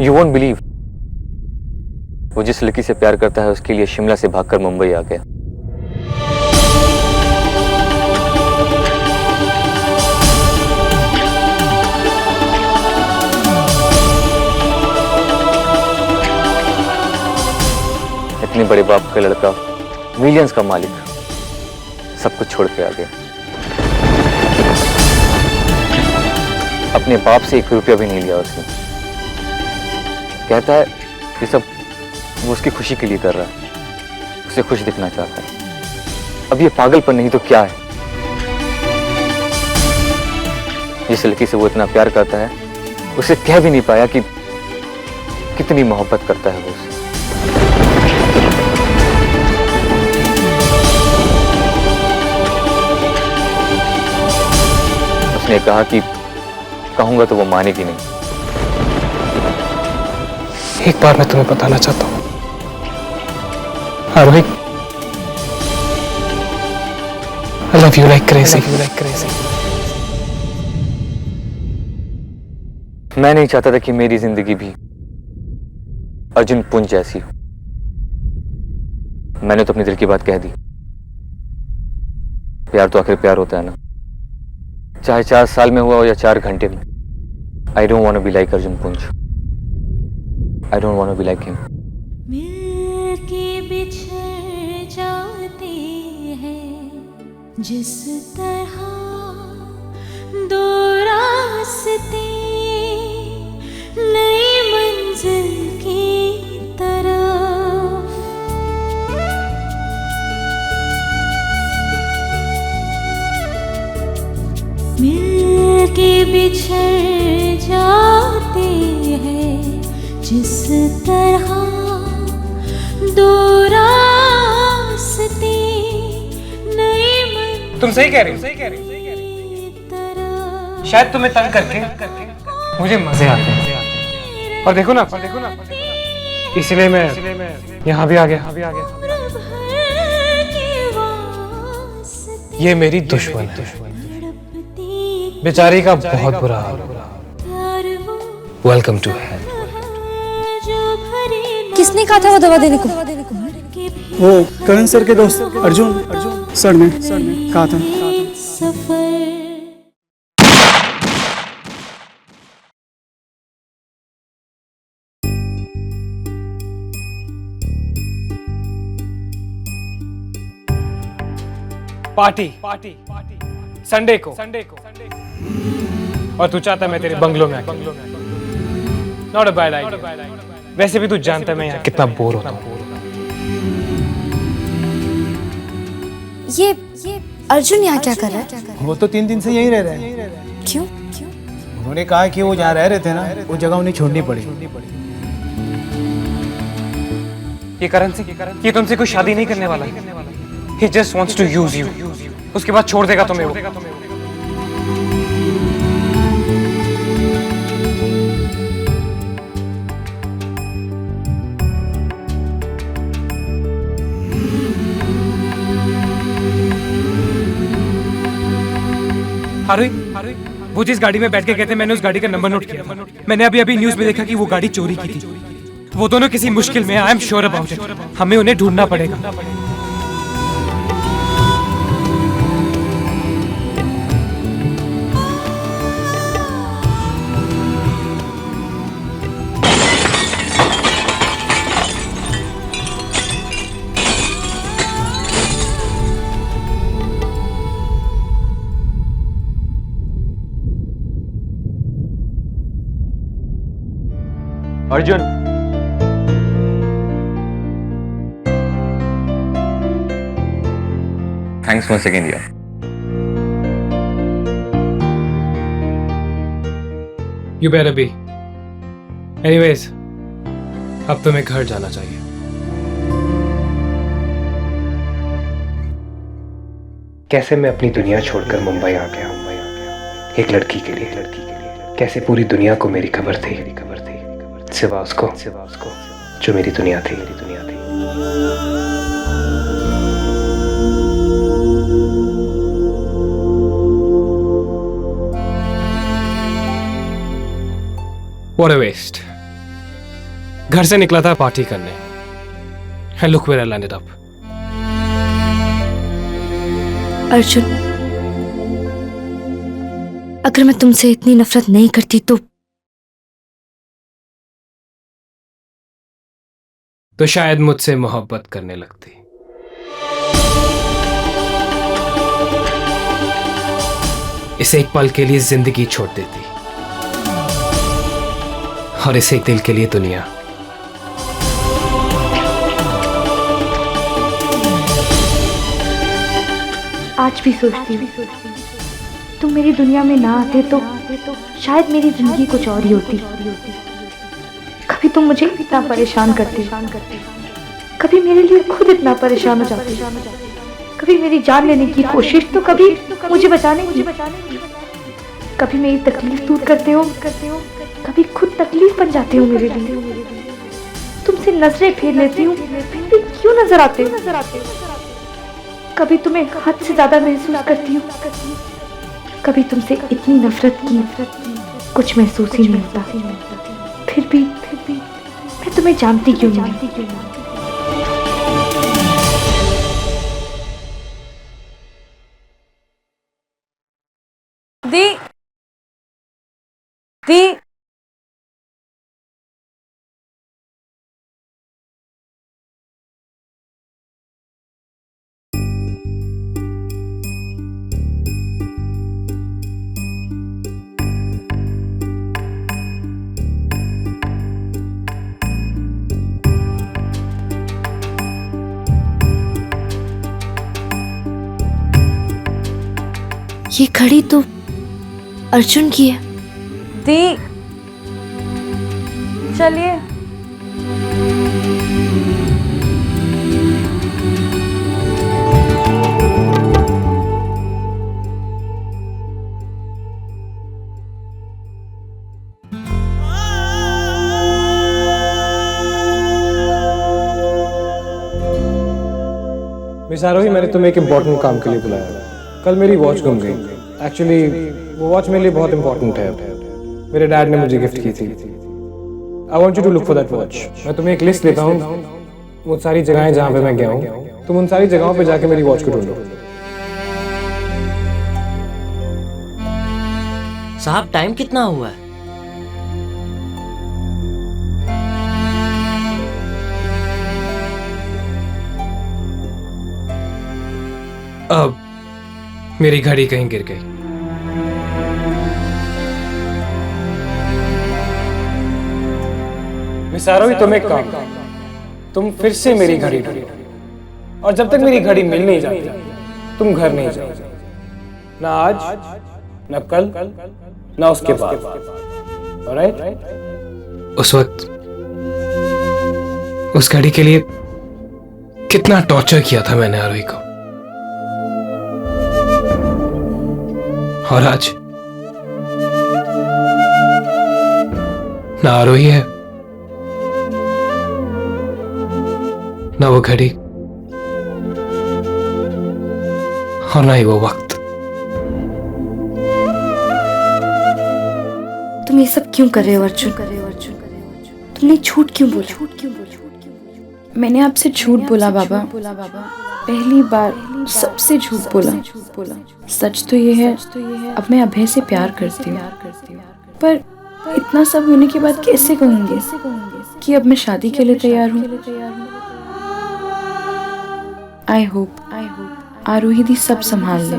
You won't believe, वो जिस लड़की से प्यार करता है उसके लिए शिमला से भागकर मुंबई आ गया। इतने बड़े बाप का लड़का, मिलियंस का मालिक, सब कुछ छोड़ के आ गया। अपने बाप से 1 रुपया भी नहीं लिया उसने। कहता है कि सब वो उसकी खुशी के लिए कर रहा है, उसे खुश दिखना चाहता है। अब ये पागलपन नहीं तो क्या है? जिस लड़की से वो इतना प्यार करता है उसे कह भी नहीं पाया कि कितनी मोहब्बत करता है वो उससे। उसने कहा कि कहूंगा तो वो मानेगी नहीं। एक बार मैं तुम्हें बताना चाहता हूं आरोही, I love you like crazy. मैं नहीं चाहता था कि मेरी जिंदगी भी अर्जुन पुंज जैसी हो। मैंने तो अपनी दिल की बात कह दी। प्यार तो आखिर प्यार होता है ना, चाहे 4 साल में हुआ हो या 4 घंटे में। I don't want to be like Arjun पुंज। I don't want to be like him. मिलके बिछड़ जाते हैं जिस तरह दो रास्ते नई मंजिल की तरफ। मिलके बिछड़ जाते हैं जिस तरह दो रास्ते नई मंजिल। तुम सही कह रही हो। शायद तुम्हें तंग करके मुझे मजे आते हैं। और देखो ना, इसलिए मैं यहाँ भी आ गया। ये मेरी दुश्मन है, बेचारी का बहुत बुरा हाल होगा। Welcome to hell. किसने कहा था वो दवा देने को? वो करण सर के दोस्त अर्जुन सर ने कहा था। पार्टी संडे को। और तू चाहता मैं तेरे बंगलों में आके। Not a bad idea. वैसे भी तू जानता है मैं यहाँ कितना बोर होता हूँ। ये अर्जुन यहाँ क्या कर रहा है? वो तो 3 दिन से यहीं रह रहे हैं। क्यों? उन्होंने कहा कि वो जहाँ रह रहे थे ना, वो जगह उन्हें छोड़नी पड़ी। ये करण से ये तुमसे कोई शादी नहीं करने वाला। He just wants to use you. उसके बाद छोड़ देगा तुम्हें वो। हारुई, वो जिस गाड़ी में बैठ के गए थे मैंने उस गाड़ी का नंबर नोट किया था। मैंने अभी न्यूज़ में देखा कि वो गाड़ी चोरी की थी। वो दोनों किसी मुश्किल में, I am sure about it. हमें उन्हें ढूंढना पड़ेगा। अर्जुन, थैंक्स once again यार। You better be. Anyways, अब तुम्हें घर जाना चाहिए। कैसे मैं अपनी दुनिया छोड़कर मुंबई आ गया एक लड़की के लिए। कैसे पूरी दुनिया को मेरी खबर थी, सिवा उसको जो मेरी दुनिया थी। What a waste. घर से निकला था पार्टी करने। And look where I landed up. Arjun, अगर मैं तुमसे इतनी नफरत नहीं करती तो शायद मुझसे मोहब्बत करने लगती। इस एक पल के लिए जिंदगी छोड़ देती और इस एक दिल के लिए दुनिया। आज भी सोचती हूँ तुम मेरी दुनिया में ना आते तो शायद मेरी जिंदगी कुछ और ही होती। कभी तुम मुझे इतना परेशान करते, कभी मेरे लिए खुद इतना परेशान हो जाते, कभी मेरी जान लेने की कोशिश तो कभी मुझे बचाने की। कभी मेरी तकलीफ दूर करते हो, कभी खुद तकलीफ बन जाते हो मेरे लिए। तुमसे नजरें फेर लेती हूँ, फिर भी क्यों नजर आते हो? कभी तुम्हें हद से ज्यादा महसूस करती हूँ, कभी तुमसे इतनी नफरत की कुछ महसूस ही नहीं होता। फिर भी मैं तुम्हें जानती क्यों नहीं? दी ये घड़ी तो अर्जुन की है। दी चलिए। मिस आरोही, मैंने तुम्हें एक इम्पोर्टेंट काम के लिए बुलाया। कल मेरी वॉच गुम गई। एक्चुअली वो वॉच मेरे लिए बहुत इंपॉर्टेंट है। मेरे डैड ने मुझे गिफ्ट की थी। I want you to look for that watch. मैं तुम्हें एक लिस्ट देता हूँ, वो सारी जगहें जहाँ पे मैं गया हूँ, तुम उन सारी जगहों पे जाके मेरी वॉच को ढूंढो। साहब टाइम कितना हुआ है? अब मेरी घड़ी कहीं गिर गई। मिस आरोही, तुम एक काम, तुम फिर से मेरी घड़ी ढूंढो, और जब तक मेरी घड़ी मिल नहीं जाती तुम घर नहीं जाओ। ना आज, ना कल, ना उसके बाद। ऑलराइट? उस वक्त उस घड़ी के लिए कितना टॉर्चर किया था मैंने आरोही को, और आज ना आरोही है, ना वो घड़ी, और ना ही वो वक्त। तुम ये सब क्यों कर रहे हो अर्जुन? तुमने झूठ क्यों बोला? मैंने आपसे झूठ बोला बाबा, पहली बार सबसे झूठ बोला। सच तो ये है, अब मैं अभय से प्यार करती हूँ, पर इतना सब होने के बाद कैसे कहूँगी कि अब मैं शादी के लिए तैयार हूँ? आई होप आरोही दी सब संभाल ले।